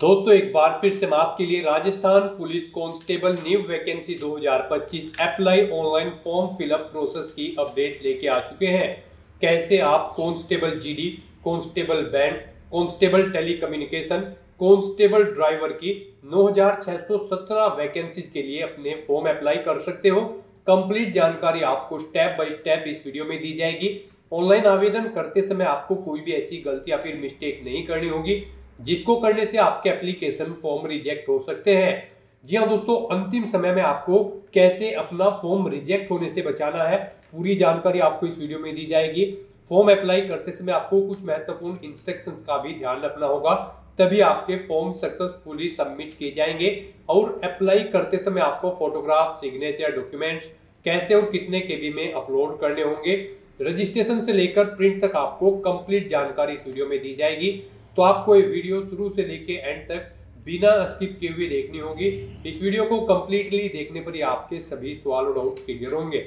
दोस्तों एक बार फिर से मैं आपके लिए Rajasthan police constable new vacancy 2025 apply online form fill up process की अपडेट लेके आ चुके हैं। कैसे आप constable GD, constable band, constable telecommunication, constable driver की 9617 वैकेंसीज के लिए अपने फॉर्म अप्लाई कर सकते हो। कंप्लीट जानकारी आपको स्टेप बाय स्टेप इस वीडियो में दी जाएगी। ऑनलाइन आवेदन करते समय आपको कोई भी ऐसी गलती या फिर मिस्टेक नहीं करनी होगी जिसको करने से आपके एप्लीकेशन फॉर्म रिजेक्ट हो सकते हैं। जी हाँ दोस्तों, अंतिम समय में आपको कैसे अपना फॉर्म रिजेक्ट होने से बचाना है, पूरी जानकारी आपको इस वीडियो में दी जाएगी। फॉर्म अप्लाई करते समय आपको कुछ महत्वपूर्ण इंस्ट्रक्शंस का भी ध्यान रखना होगा, तभी आपके फॉर्म सक्सेसफुली सबमिट किए जाएंगे। और अप्लाई करते समय आपको फोटोग्राफ, सिग्नेचर, डॉक्यूमेंट्स कैसे और कितने केबी में अपलोड करने होंगे, रजिस्ट्रेशन से लेकर प्रिंट तक आपको कंप्लीट जानकारी इस वीडियो में दी जाएगी। तो आपको ये वीडियो शुरू से लेके एंड तक बिना स्किप किए हुए देखनी होगी। इस वीडियो को कंप्लीटली देखने पर ही आपके सभी सवाल और डाउट क्लियर होंगे।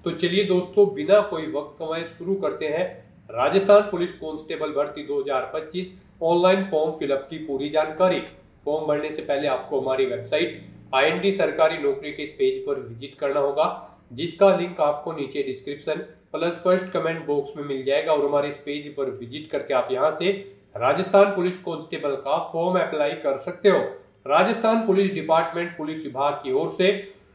तो चलिए दोस्तों, बिना कोई वक्त गंवाए शुरू करते हैं राजस्थान पुलिस कांस्टेबल भर्ती 2025 ऑनलाइन फॉर्म फिलअप की पूरी जानकारी। फॉर्म भरने से पहले आपको हमारी वेबसाइट IND सरकारी नौकरी के इस पेज पर विजिट करना होगा, जिसका लिंक आपको नीचे description plus first comment box में मिल जाएगा। और हमारे इस पेज पर विजिट करके आप यहाँ से राजस्थान पुलिस कांस्टेबल का फॉर्म अप्लाई कर सकते हो। राजस्थान पुलिस डिपार्टमेंट पुलिस विभाग की ओर से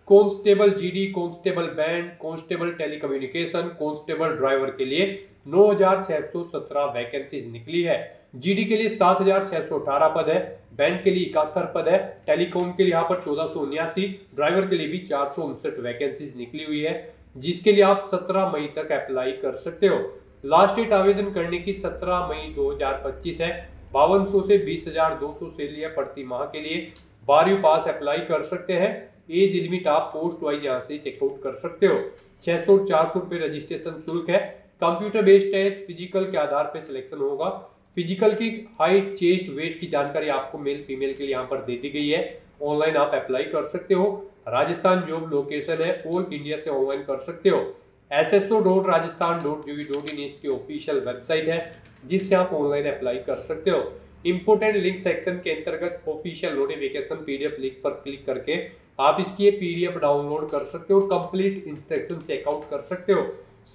constable GD, constable band, constable telecommunication, constable driver के लिए 9617 वैकेंसीज निकली है। जीडी के लिए 7618 पद है, बैंड के लिए 71 पद है, टेलीकॉम के लिए यहाँ पर 1479, ड्राइवर के लिए भी 459 वैकेंसीज निकली हुई है, जिसके लिए आप 17 मई तक अप्लाई कर सकते हो। लास्ट डेट आवेदन करने की 17 मई 2025 है। 5200 से 20,200 सैलरी प्रति माह के लिए 12वीं पास अप्लाई कर सकते हैं। एज लिमिट आप पोस्ट वाइज यहाँ से चेकआउट कर सकते हो। 600 और 400 रुपये रजिस्ट्रेशन शुल्क है। कंप्यूटर बेस्ड टेस्ट, फिजिकल के आधार पर सिलेक्शन होगा। फिजिकल की हाइट, चेस्ट, वेट की जानकारी आपको मेल फीमेल के लिए यहाँ पर दे दी गई है। ऑनलाइन आप अप्लाई कर सकते हो। राजस्थान जॉब लोकेशन है, ऑल इंडिया से ऑनलाइन कर सकते हो। sso.rajasthan.gov.in इसकी ऑफिशियल वेबसाइट है, जिससे आप ऑनलाइन अप्लाई कर सकते हो। इंपोर्टेंट लिंक सेक्शन के अंतर्गत ऑफिशियल नोटिफिकेशन PDF लिंक पर क्लिक करके आप इसकी PDF डाउनलोड कर सकते हो और कंप्लीट इंस्ट्रक्शन चेकआउट कर सकते हो।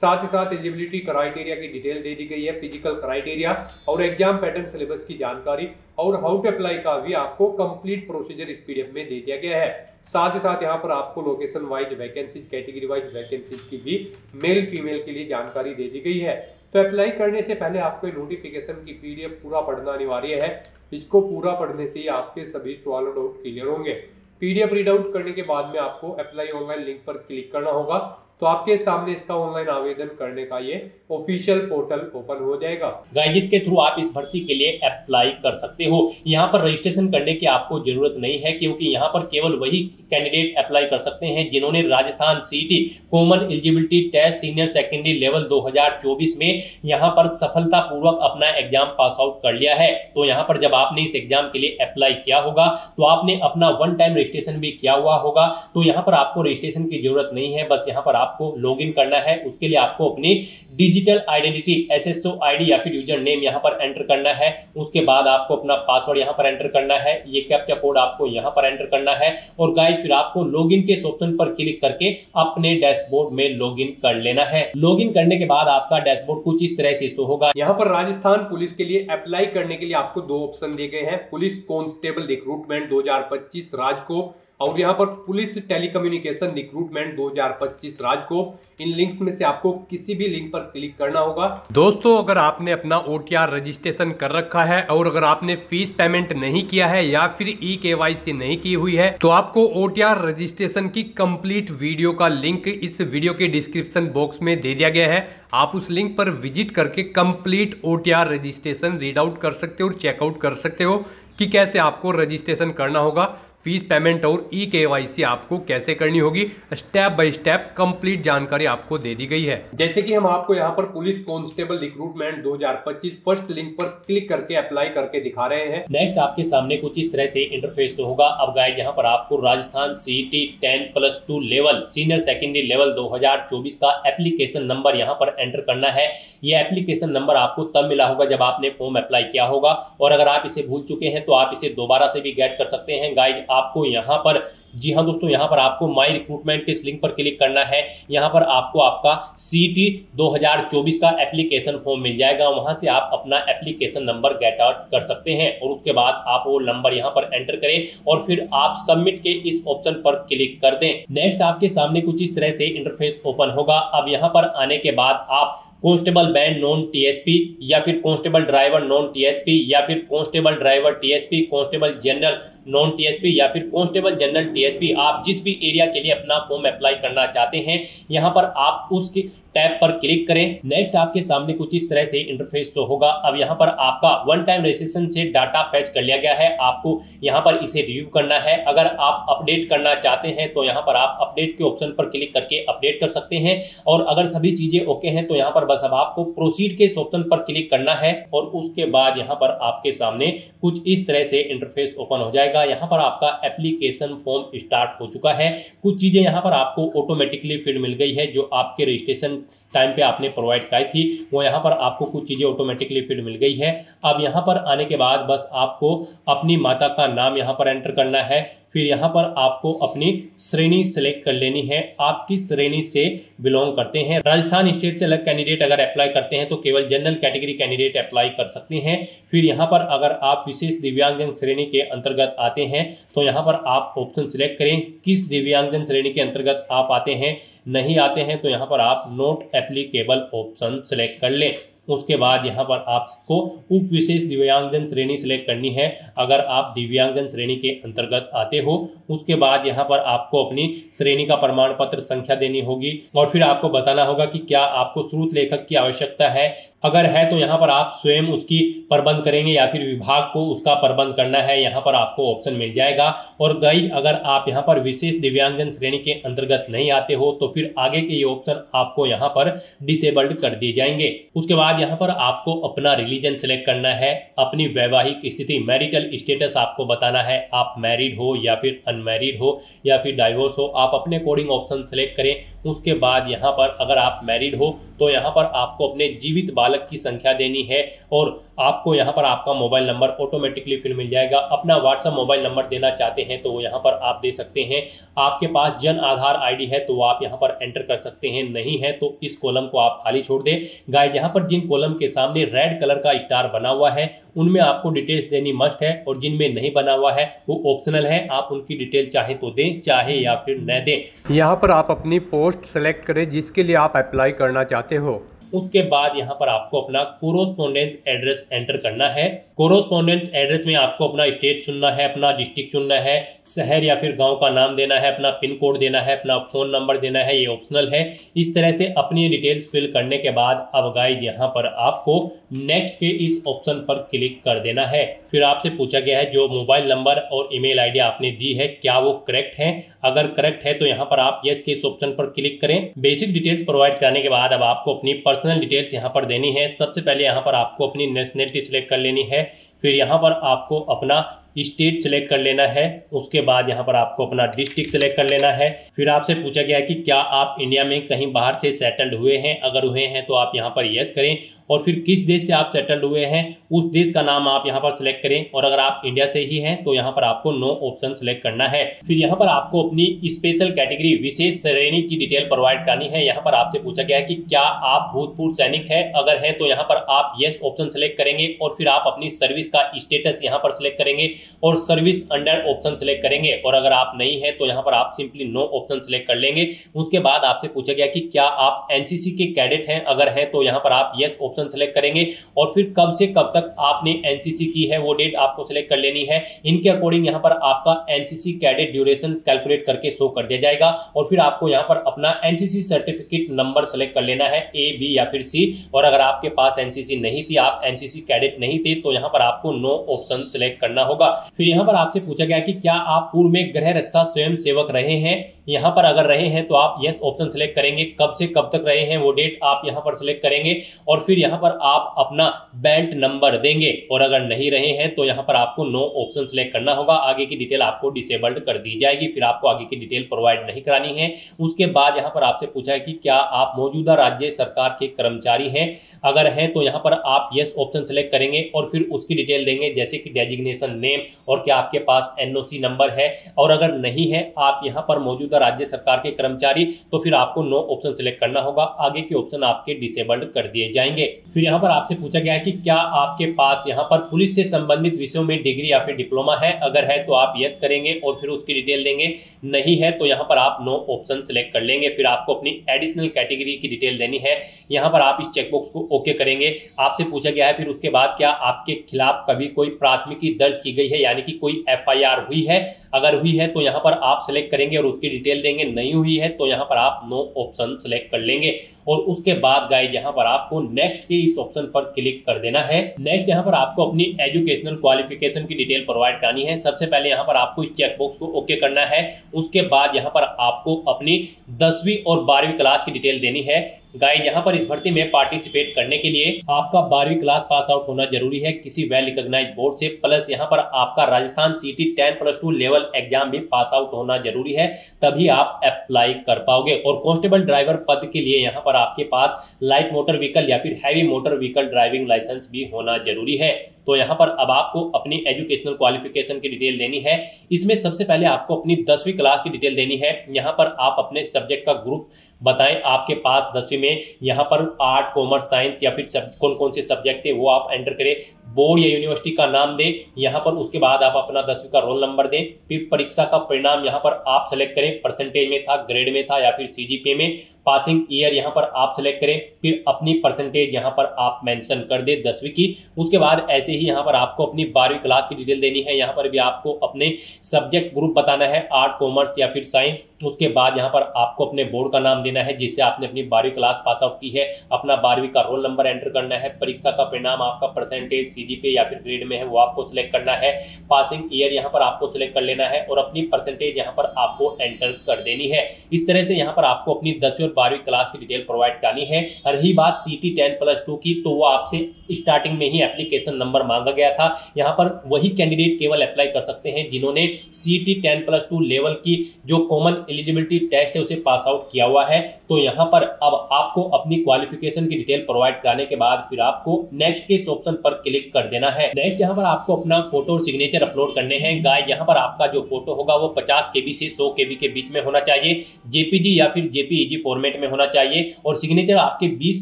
साथ ही साथ एलिजिबिलिटी क्राइटेरिया की डिटेल दे दी गई है, फिजिकल क्राइटेरिया और एग्जाम पैटर्न, सिलेबस की जानकारी और हाउ टू अप्लाई का भी आपको कंप्लीट प्रोसीजर इस PDF में दे दिया गया है। साथ ही साथ यहाँ पर आपको location wise vacancies, category wise vacancies की भी मेल फीमेल के लिए जानकारी दे दी गई है। तो अप्लाई करने से पहले आपको नोटिफिकेशन की PDF पूरा पढ़ना अनिवार्य है। इसको पूरा पढ़ने से ही आपके सभी सवाल और डाउट क्लियर होंगे। PDF रीड आउट करने के बाद में आपको अप्लाई ऑनलाइन लिंक पर क्लिक करना होगा, तो आपके सामने इसका ऑनलाइन आवेदन करने का ये ऑफिशियल पोर्टल ओपन हो जाएगा। गाइस, जिसके थ्रू आप इस भर्ती के लिए अप्लाई कर सकते हो। यहाँ पर रजिस्ट्रेशन करने की आपको जरूरत नहीं है, क्योंकि यहाँ पर केवल वही कैंडिडेट अप्लाई कर सकते हैं जिन्होंने Rajasthan CET common eligibility test senior secondary level 2024 में यहाँ पर सफलतापूर्वक अपना एग्जाम पास आउट कर लिया है। तो यहाँ पर जब आपने इस एग्जाम के लिए अप्लाई किया होगा तो आपने अपना वन टाइम रजिस्ट्रेशन भी किया हुआ होगा। तो यहाँ पर आपको रजिस्ट्रेशन की जरूरत नहीं है, बस यहाँ पर आपको लॉगिन करना है। उसके लिए आपको अपनी डिजिटल आइडेंटिटी SSO ID या फिर यूजर नेम यहाँ पर एंटर करना है। उसके बाद आपको अपना पासवर्ड यहाँ पर एंटर करना है। ये कैप्चा कोड आपको यहाँ पर एंटर करना है और गाइस फिर आपको लॉगिन के ऑप्शन पर क्लिक करके अपने डैशबोर्ड में लॉगिन कर लेना है। लॉगिन करने के बाद आपका डैशबोर्ड कुछ इस तरह से शो होगा। यहाँ पर राजस्थान पुलिस के लिए अप्लाई करने के लिए आपको 2 ऑप्शन दिए गए हैं, पुलिस कांस्टेबल रिक्रूटमेंट 2025 राजकोप और यहाँ पर पुलिस टेलीकम्युनिकेशन रिक्रूटमेंट 2025 राजकोप। इन लिंक्स में से आपको किसी भी लिंक पर क्लिक करना होगा। दोस्तों, अगर आपने अपना OTR रजिस्ट्रेशन कर रखा है और अगर आपने फीस पेमेंट नहीं किया है या फिर eKYC नहीं की हुई है, तो आपको OTR रजिस्ट्रेशन की कंप्लीट वीडियो का लिंक इस वीडियो के डिस्क्रिप्शन बॉक्स में दे दिया गया है। आप उस लिंक पर विजिट करके complete OTR registration read out कर सकते हो और चेकआउट कर सकते हो कि कैसे आपको रजिस्ट्रेशन करना होगा। फीस पेमेंट और ई-KYC आपको कैसे करनी होगी, स्टेप बाय स्टेप कंप्लीट जानकारी आपको दे दी गई है। जैसे कि हम आपको यहाँ पर police constable recruitment 2025 first link पर क्लिक करके अप्लाई करके दिखा रहे हैं। नेक्स्ट आपके सामने कुछ इस तरह से इंटरफेस होगा। अब गाइस यहाँ पर आपको Rajasthan CET 10+2 level senior secondary level 2024 का एप्लीकेशन नंबर यहाँ पर एंटर करना है। ये एप्लीकेशन नंबर आपको तब मिला होगा जब आपने फॉर्म अप्लाई किया होगा, और अगर आप इसे भूल चुके हैं तो आप इसे दोबारा से भी गेट कर सकते हैं। गाइस आपको यहाँ पर, जी हाँ दोस्तों, यहाँ पर आपको माई रिक्रूटमेंट के इस लिंक पर क्लिक करना है। यहाँ पर आपको आपका CET 2024 का एप्लीकेशन फॉर्म मिल जाएगा। वहां से आप अपना एप्लीकेशन नंबर गेट आउट कर सकते हैं और उसके बाद आप वो नंबर यहाँ पर एंटर करें और फिर आप सबमिट के इस ऑप्शन पर क्लिक कर दें। नेक्स्ट आपके सामने कुछ इस तरह से इंटरफेस ओपन होगा। अब यहाँ पर आने के बाद आप कांस्टेबल बैंड नॉन TSP या फिर कांस्टेबल ड्राइवर नॉन TSP या फिर constable driver TSP, constable general non TSP या फिर कांस्टेबल जनरल TSP, आप जिस भी एरिया के लिए अपना फॉर्म अप्लाई करना चाहते हैं यहाँ पर आप उसके टैब पर क्लिक करें। नेक्स्ट आपके सामने कुछ इस तरह से इंटरफेस शो होगा। अब यहाँ पर आपका वन टाइम रजिस्ट्रेशन से डाटा फैच कर लिया गया है, आपको यहाँ पर इसे रिव्यू करना है। अगर आप अपडेट करना चाहते हैं तो यहाँ पर आप अपडेट के ऑप्शन पर क्लिक करके अपडेट कर सकते हैं, और अगर सभी चीजें ओके हैं तो यहाँ पर बस अब आपको प्रोसीड के इस ऑप्शन पर क्लिक करना है और उसके बाद यहाँ पर आपके सामने कुछ इस तरह से इंटरफेस ओपन हो जाएगा। यहाँ पर आपका एप्लीकेशन फॉर्म स्टार्ट हो चुका है। कुछ चीजें यहाँ पर आपको ऑटोमेटिकली फिल मिल गई है जो आपके रजिस्ट्रेशन टाइम पे आपने प्रोवाइड कराई थी, वो यहाँ पर आपको कुछ चीजें ऑटोमेटिकली फिल मिल गई है। अब यहाँ पर आने के बाद बस आपको अपनी माता का नाम यहाँ पर एंटर करना है। फिर यहाँ पर आपको अपनी श्रेणी सिलेक्ट कर लेनी है, आप किस श्रेणी से बिलोंग करते हैं। राजस्थान स्टेट से अलग कैंडिडेट अगर अप्लाई करते हैं तो केवल जनरल कैटेगरी कैंडिडेट अप्लाई कर सकते हैं। फिर यहाँ पर अगर आप विशेष दिव्यांगजन श्रेणी के अंतर्गत आते हैं तो यहाँ पर आप ऑप्शन सिलेक्ट करें किस दिव्यांगजन श्रेणी के अंतर्गत आप आते हैं। नहीं आते हैं तो यहाँ पर आप नॉट एप्लीकेबल ऑप्शन सिलेक्ट कर लें। उसके बाद यहाँ पर आपको उप विशेष दिव्यांगजन श्रेणी सिलेक्ट करनी है अगर आप दिव्यांगजन श्रेणी के अंतर्गत आते हो। उसके बाद यहाँ पर आपको अपनी श्रेणी का प्रमाण पत्र संख्या देनी होगी और फिर आपको बताना होगा कि क्या आपको स्रोत लेखक की आवश्यकता है। अगर है तो यहाँ पर आप स्वयं उसकी प्रबंध करेंगे या फिर विभाग को उसका प्रबंध करना है, यहाँ पर आपको ऑप्शन मिल जाएगा। और गाइस अगर आप यहाँ पर विशेष दिव्यांगजन श्रेणी के अंतर्गत नहीं आते हो तो फिर आगे के ये ऑप्शन आपको यहाँ पर डिसेबल्ड कर दिए जाएंगे। उसके बाद यहाँ पर आपको अपना रिलीजन सिलेक्ट करना है, अपनी वैवाहिक स्थिति मैरिटल स्टेटस आपको बताना है, आप मैरिड हो या फिर अनमैरिड हो या फिर डाइवोर्स हो, आप अपने अकॉर्डिंग ऑप्शन सिलेक्ट करें। उसके बाद यहाँ पर अगर आप मैरिड हो तो यहाँ पर आपको अपने जीवित बालक की संख्या देनी है और आपको यहाँ पर आपका मोबाइल नंबर ऑटोमेटिकली फिर मिल जाएगा। अपना व्हाट्सएप मोबाइल नंबर देना चाहते हैं तो वो यहाँ पर आप दे सकते हैं। आपके पास जन आधार ID है तो वो आप यहाँ पर एंटर कर सकते हैं, नहीं है तो इस कॉलम को आप खाली छोड़ दें। गाइस यहाँ पर जिन कॉलम के सामने रेड कलर का स्टार बना हुआ है उनमें आपको डिटेल्स देनी मस्ट है और जिनमें नहीं बना हुआ है वो ऑप्शनल है, आप उनकी डिटेल चाहे तो दें चाहे या फिर न दें। यहाँ पर आप अपनी पोस्ट सेलेक्ट करें जिसके लिए आप अप्लाई करना चाहते हो। उसके बाद यहाँ पर आपको अपना कोरोस्पोंडेंस एड्रेस एंटर करना है। कोरोस्पोंडेंस एड्रेस में आपको अपना स्टेट चुनना है, अपना डिस्ट्रिक्ट चुनना है, शहर या फिर गांव का नाम देना है, अपना पिन कोड देना है, अपना फोन नंबर देना है, ये ऑप्शनल है। इस तरह से अपनी डिटेल्स फिल करने के बाद अब गाइस यहाँ पर आपको नेक्स्ट के इस ऑप्शन पर क्लिक कर देना है। फिर आपसे पूछा गया है जो मोबाइल नंबर और ईमेल ID आपने दी है क्या वो करेक्ट है। अगर करेक्ट है तो यहाँ पर आप यस के इस ऑप्शन पर क्लिक करें। बेसिक डिटेल्स प्रोवाइड करने के बाद अब आपको अपनी पर्सनल डिटेल्स यहाँ पर देनी है। सबसे पहले यहाँ पर आपको अपनी नेशनलिटी सिलेक्ट कर लेनी है, फिर यहाँ पर आपको अपना स्टेट सिलेक्ट कर लेना है, उसके बाद यहाँ पर आपको अपना डिस्ट्रिक्ट सिलेक्ट कर लेना है। फिर आपसे पूछा गया है कि क्या आप इंडिया में कहीं बाहर से सेटल्ड हुए हैं, अगर हुए हैं तो आप यहाँ पर यस करें और फिर किस देश से आप सेटल्ड हुए हैं उस देश का नाम आप यहाँ पर सिलेक्ट करें और अगर आप इंडिया से ही हैं तो यहाँ पर आपको नो ऑप्शन सिलेक्ट करना है। फिर यहाँ पर आपको अपनी स्पेशल कैटेगरी विशेष श्रेणी की डिटेल प्रोवाइड करनी है। यहाँ पर आपसे पूछा गया है कि क्या आप भूतपूर्व सैनिक है, अगर है तो यहाँ पर आप यस ऑप्शन सिलेक्ट करेंगे और फिर आप अपनी सर्विस का स्टेटस यहाँ पर सिलेक्ट करेंगे और सर्विस अंडर ऑप्शन सिलेक्ट करेंगे और अगर आप नहीं है तो यहाँ पर आप सिंपली नो ऑप्शन सिलेक्ट कर लेंगे। उसके बाद आपसे पूछा गया कि क्या आप एनसीसी के कैडेट हैं, अगर है तो यहाँ पर आप यस ऑप्शन सिलेक्ट करेंगे और फिर कब से कब तक आपने एनसीसी की है वो डेट आपको सिलेक्ट कर लेनी है। इनके अकॉर्डिंग यहाँ पर आपका एनसीसी कैडेट ड्यूरेशन कैलकुलेट करके शो कर दिया जाएगा और फिर आपको यहाँ पर अपना एनसीसी सर्टिफिकेट नंबर सेलेक्ट कर लेना है, A, B या फिर C। और अगर आपके पास एनसीसी नहीं थी, आप एनसीसी कैडेट नहीं थे तो यहाँ पर आपको नो ऑप्शन सिलेक्ट करना होगा। फिर यहाँ पर आपसे पूछा गया कि क्या आप पूर्व में गृह रक्षा स्वयं सेवक रहे हैं। यहाँ पर अगर रहे हैं तो आप यस ऑप्शन सेलेक्ट करेंगे, कब से कब तक रहे हैं वो डेट आप यहाँ पर सिलेक्ट करेंगे और फिर यहाँ पर आप अपना बेल्ट नंबर देंगे और अगर नहीं रहे हैं तो यहाँ पर आपको नो ऑप्शन सेलेक्ट करना होगा। आगे की डिटेल आपको डिसेबल्ड कर दी जाएगी, फिर आपको आगे की डिटेल प्रोवाइड नहीं करानी है। उसके बाद यहाँ पर आपसे पूछा है कि क्या आप मौजूदा राज्य सरकार के कर्मचारी हैं। अगर हैं तो यहाँ पर आप यस ऑप्शन सेलेक्ट करेंगे और फिर उसकी डिटेल देंगे जैसे कि डेजिग्नेशन नेम और क्या आपके पास एनओसी नंबर है। और अगर नहीं है आप यहाँ पर मौजूदा राज्य सरकार के कर्मचारी तो फिर आपको नो ऑप्शन सिलेक्ट करना होगा, आगे के ऑप्शन आपके डिसेबल्ड कर दिए जाएंगे। फिर यहाँ पर आपसे पूछा गया है कि क्या आपके पास यहाँ पर पुलिस से संबंधित विषयों में डिग्री या फिर डिप्लोमा है। अगर है तो आप यस करेंगे और फिर उसकी डिटेल देंगे, नहीं है तो यहाँ पर आप नो ऑप्शन सिलेक्ट कर लेंगे। फिर आपको अपनी एडिशनल कैटेगरी की डिटेल देनी है, यहाँ पर आप इस चेकबॉक्स को ओके करेंगे। आपसे पूछा गया है फिर उसके बाद क्या आपके खिलाफ कभी कोई प्राथमिकी दर्ज की गई है यानी कि कोई एफआईआर हुई है। अगर हुई है तो यहाँ पर आप सिलेक्ट करेंगे और उसकी डिटेल देंगे, नहीं हुई है तो यहाँ पर आप नो ऑप्शन सिलेक्ट कर लेंगे और उसके बाद गाइस यहाँ पर आपको नेक्स्ट के इस ऑप्शन पर क्लिक कर देना है। नेक्स्ट यहाँ पर आपको अपनी एजुकेशनल क्वालिफिकेशन की डिटेल प्रोवाइड करनी है। सबसे पहले यहाँ पर आपको इस चेकबॉक्स को ओके करना है, उसके बाद यहाँ पर आपको अपनी 10वीं और 12वीं क्लास की डिटेल देनी है। गाइस यहाँ पर इस भर्ती में पार्टिसिपेट करने के लिए आपका 12वीं क्लास पास आउट होना जरूरी है किसी वेल रिकॉग्नाइज्ड बोर्ड से, प्लस यहाँ पर आपका राजस्थान सीटी 10+2 लेवल एग्जाम भी पास आउट होना जरूरी है, तभी आप अप्लाई कर पाओगे। और कांस्टेबल ड्राइवर पद के लिए यहाँ पर आपके पास लाइट मोटर व्हीकल या फिर heavy motor vehicle driving licence भी होना जरूरी है। तो यहाँ पर अब आपको अपनी एजुकेशनल क्वालिफिकेशन की डिटेल देनी है। इसमें सबसे पहले आपको अपनी 10वीं क्लास की डिटेल देनी है। यहाँ पर आप अपने सब्जेक्ट का ग्रुप बताएं, आपके पास 10वीं में यहाँ पर आर्ट, कॉमर्स, साइंस या फिर कौन कौन से सब्जेक्ट थे वो आप एंटर करें। बोर्ड या यूनिवर्सिटी का नाम दें यहाँ पर, उसके बाद आप अपना 10वीं का रोल नंबर दें। फिर परीक्षा का परिणाम यहाँ पर आप सेलेक्ट करें, परसेंटेज में था, ग्रेड में था या फिर सीजीपीए में। पासिंग ईयर यहाँ पर आप सेलेक्ट करें, फिर अपनी परसेंटेज यहाँ पर आप मेंशन कर दे 10वीं की। उसके बाद ऐसे ही यहाँ पर आपको अपनी 12वीं क्लास की डिटेल देनी है। यहाँ पर भी आपको अपने सब्जेक्ट ग्रुप बताना है, आर्ट, कॉमर्स या फिर साइंस। उसके बाद यहाँ पर आपको अपने बोर्ड का नाम देना है जिससे आपने अपनी 12वीं क्लास पास आउट की है, अपना 12वीं का रोल नंबर एंटर करना है, परीक्षा का परिणाम, आपका परसेंटेज सीजीपीए या फिर ग्रेड में है वो आपको सिलेक्ट करना है, पासिंग ईयर यहाँ पर आपको सिलेक्ट कर लेना है और अपनी परसेंटेज यहाँ पर आपको एंटर कर देनी है। इस तरह से यहाँ पर आपको अपनी 10वीं और 12वीं क्लास की डिटेल प्रोवाइड करनी है। रही बात सीटी 10+2 की, तो वो आपसे स्टार्टिंग में ही एप्लीकेशन नंबर मांगा गया था। यहाँ पर वही कैंडिडेट केवल अप्लाई कर सकते हैं जिन्होंने सीटी 10+2 लेवल की जो कॉमन एलिजिबिलिटी टेस्ट है उसे पास आउट किया हुआ है। तो यहाँ पर अब आपको अपनी क्वालिफिकेशन की डिटेल प्रोवाइड कराने के बाद फिर आपको नेक्स्ट के इस ऑप्शन पर क्लिक कर देना है। नेक्स्ट यहाँ पर आपको अपना फोटो और सिग्नेचर अपलोड करने हैं। गाइस यहाँ पर आपका जो फोटो होगा वो 50 KB से 100 KB के बीच में होना चाहिए, जेपीजी या फिर जेपीईजी फॉर्मेट में होना चाहिए और सिग्नेचर आपके 20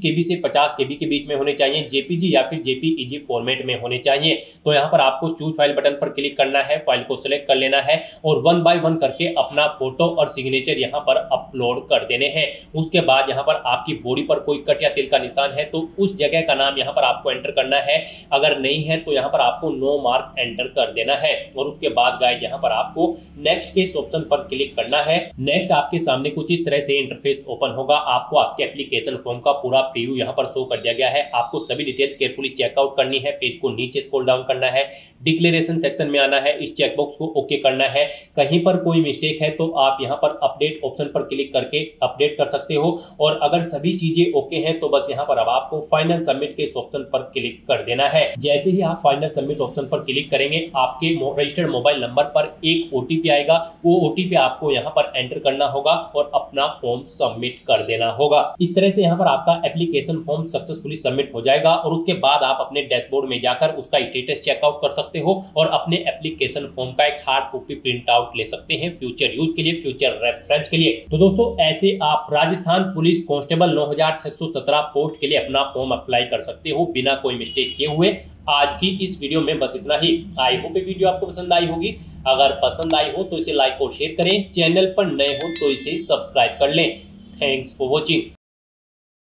KB से 50 KB के बीच में होने चाहिए, जेपीजी या फिर जेपीईजी फॉर्मेट में होने चाहिए। तो यहाँ पर आपको चूज फाइल बटन पर क्लिक करना है, फाइल को सिलेक्ट कर लेना है और 1 बाय 1 करके अपना फोटो और सिग्नेचर यहाँ पर अपलोड कर देने हैं। उसके बाद यहाँ पर आपकी बॉडी पर कोई कट या तिल का निशान है तो उस जगह का नाम यहाँ पर आपको एंटर करना है, अगर नहीं है तो यहाँ पर आपको नो मार्क एंटर कर देना है और उसके बाद गाइस यहाँ पर आपको नेक्स्ट के इस ऑप्शन पर क्लिक करना है। नेक्स्ट आपके सामने कुछ इस तरह से इंटरफेस ओपन होगा, आपको आपके एप्लीकेशन फॉर्म का पूरा प्रीव्यू यहाँ पर शो कर दिया गया है। आपको सभी डिटेल्स केयरफुली चेकआउट करनी है, पेज को नीचे स्क्रॉल डाउन करना है, डिक्लेरेशन सेक्शन में आना है, इस चेकबॉक्स को ओके करना है। कहीं पर कोई मिस्टेक है तो आप यहाँ पर अपडेट ऑप्शन पर क्लिक करके अपडेट कर सकते हो और अगर सभी चीजें ओके हैं तो बस यहाँ पर अब आपको फाइनल सबमिट के इस ऑप्शन पर क्लिक कर देना है। जैसे ही आप फाइनल सबमिट ऑप्शन पर क्लिक करेंगे आपके रजिस्टर्ड मोबाइल नंबर पर एक ओटीपी आएगा, वो ओटीपी आपको यहाँ पर एंटर करना होगा और अपना फॉर्म सबमिट कर देना होगा। इस तरह से यहाँ पर आपका एप्लीकेशन फॉर्म सक्सेसफुली सबमिट हो जाएगा और उसके बाद आप अपने डैशबोर्ड में जाकर उसका स्टेटस चेकआउट कर सकते हो और अपने एप्लीकेशन फॉर्म का एक हार्ड कॉपी प्रिंट आउट ले सकते हैं फ्यूचर यूज के लिए, फ्यूचर रेफरेंस के लिए। तो दोस्तों ऐसे आप राजस्थान पुलिस कांस्टेबल 9617 पोस्ट के लिए अपना फॉर्म अप्लाई कर सकते हो बिना कोई मिस्टेक किए हुए। आज की इस वीडियो में बस इतना ही। आई होप ये वीडियो आपको पसंद आई होगी। अगर पसंद आई हो तो इसे लाइक और शेयर करें, चैनल पर नए हो तो इसे सब्सक्राइब कर लें। Thanks for watching.